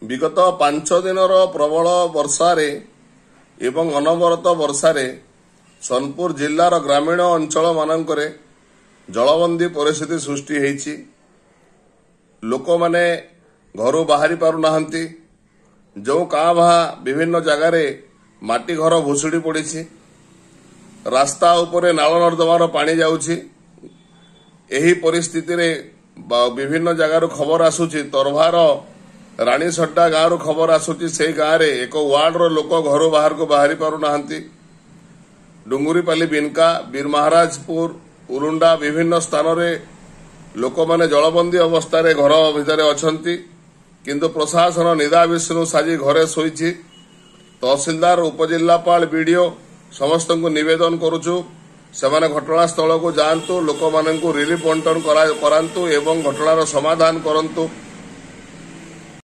विगत 5 दिनर प्रबल वर्षार एवं अनवरत वर्षार सोनपुर जिलार ग्रामीण अंचल मानकरे जलबंदी परिस्थिति सृष्टि होईछि। लोक माने घर बाहरी पारु नाहंती। जो काँ भा विभिन्न जगार माटी घर भुसुड़ी पड़ी, रास्ता उपरे नाल नर्दमार पानी जाउछि। एही परिस्थिति रे विभिन्न जगार खबर आसुछि। तरभार रानी सड्डा गाँव खबर आसुछि, से गाँव रे एक वार्ड रो लोक घर बाहर को बाहरी पारु नाहंती। डुंगुरीपाली, बिनका, बीर महाराजपुर, उरुंडा विभिन्न स्थान रे लोक माने जलबंदी अवस्था रे घर भितर अछंती। किंतु प्रशासन निदा विष्णु साजी घरे शोइछि। तहसीलदार, उपजिल्लापाल, बीडीओ समस्त को निवेदन करुछु सेमाने घटनास्थल को जातु, लोक माननकु रिलीफ बंटन करांतु एवं घटनार समाधान करंतु।